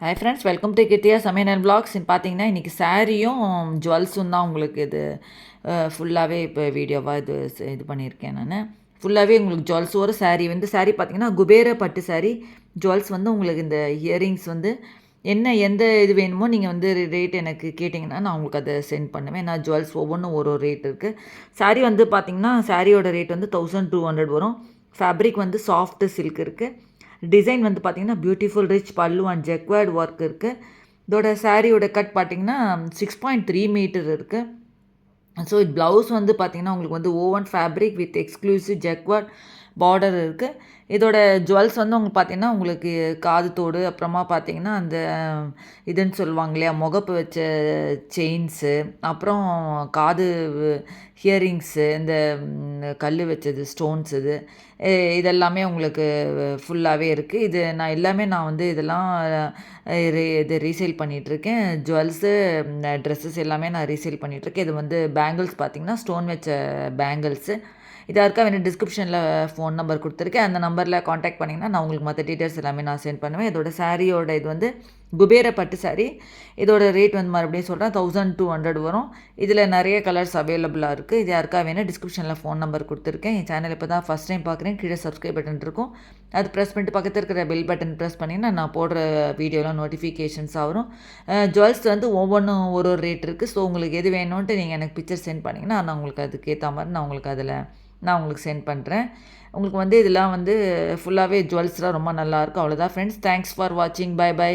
Hi friends, welcome to Kithiya சமையல் and vlogs. பார்த்தீங்கன்னா இன்றைக்கி சாரியும் ஜுவல்ஸும் தான் உங்களுக்கு இது ஃபுல்லாகவே இப்போ வீடியோவாக இது பண்ணியிருக்கேன் நான். ஃபுல்லாகவே உங்களுக்கு ஜுவல்ஸ் ஒரு சாரீ சாரீ பார்த்தீங்கன்னா குபேர பட்டு சாரீ. ஜுவல்ஸ் உங்களுக்கு இந்த இயரிங்ஸ் என்ன எந்த இது வேணுமோ நீங்கள் ரேட் எனக்கு கேட்டிங்கன்னா நான் உங்களுக்கு அதை சென்ட் பண்ணுவேன். நான் ஜுவல்ஸ் ஒவ்வொன்றும் ஒரு ரேட் இருக்குது. சாரீ பார்த்தீங்கன்னா சாரியோட ரேட் 1200 வரும். ஃபேப்ரிக் சாஃப்ட் சில்க் இருக்குது. டிசைன் பார்த்தீங்கன்னா பியூட்டிஃபுல் ரிச் பல்லு அண்ட் ஜெக்வேர்ட் ஒர்க் இருக்குது. இதோட சாரியோட கட் பார்த்தீங்கன்னா 6.3 மீட்டர் இருக்குது. ஸோ ப்ளவுஸ் பார்த்தீங்கன்னா உங்களுக்கு woven fabric with exclusive jacquard border இருக்குது. இதோட ஜுவல்ஸ் உங்களுக்கு பார்த்தீங்கன்னா உங்களுக்கு காது தோடு, அப்புறமா பார்த்தீங்கன்னா அந்த இதுன்னு சொல்லுவாங்க இல்லையா, முகப்பு வச்ச செயின்ஸு, அப்புறம் காது ஹியரிங்ஸு, இந்த கல் வச்சது ஸ்டோன்ஸ் இதெல்லாமே உங்களுக்கு ஃபுல்லாகவே இருக்குது. இது நான் எல்லாமே இதெல்லாம் இது ரீசேல் பண்ணிகிட்ருக்கேன். ஜுவல்ஸு, ட்ரெஸ்ஸஸ் எல்லாமே நான் ரீசேல் பண்ணிகிட்ருக்கேன். இது பேங்கிள்ஸ் பார்த்தீங்கன்னா ஸ்டோன் வச்ச பேங்கிள்ஸு. இதாக இருக்கா வேணும், டிஸ்கிரிப்ஷனில் ஃபோன் நம்பர் கொடுத்துருக்கேன். அந்த நம்பரில் காண்டாக்ட் பண்ணிங்கன்னா நான் உங்களுக்கு மற்ற டீட்டெயில்ஸ் எல்லாமே நான் சென்ட் பண்ணுவேன். இதோட சாரியோட இது குபேர பட்டு சாரீ. இதோட ரேட் மறுபடியும் சொல்கிறேன் 1200 வரும். இதில் நிறைய கலர்ஸ் அவைலபிளாக இருக்குது. இது யாருக்கா வேணும், டிஸ்கிரிப்ஷனில் ஃபோன் நம்பர் கொடுத்துருக்கேன். என் சேனல் இப்போ தான் ஃபஸ்ட் டைம் பார்க்குறேன், கீழே சப்ஸ்கிரைப் பட்டன் இருக்கும். அது ப்ரெஸ் பண்ணிட்டு பக்கத்தில் இருக்கிற பெல் பட்டன் ப்ரெஸ் பண்ணிங்கன்னா நான் போடுற வீடியோலாம் நோட்டிஃபிகேஷன்ஸாக வரும். ஜுவல்ஸ் ஒவ்வொன்றும் ஒரு ரேட் இருக்குது. ஸோ உங்களுக்கு எது வேணும்ன்ட்டு நீங்கள் எனக்கு பிக்சர் சென்ட் பண்ணிங்கன்னா நான் உங்களுக்கு அதுக்கேற்ற மாதிரி நான் உங்களுக்கு சென்ட் பண்ணுறேன். உங்களுக்கு இதெல்லாம் ஃபுல்லாகவே ஜுவல்ஸ்லாம் ரொம்ப நல்லாயிருக்கும். அவ்வளோதான் ஃப்ரெண்ட்ஸ். தேங்க்ஸ் ஃபார் வாட்சிங். Bye by.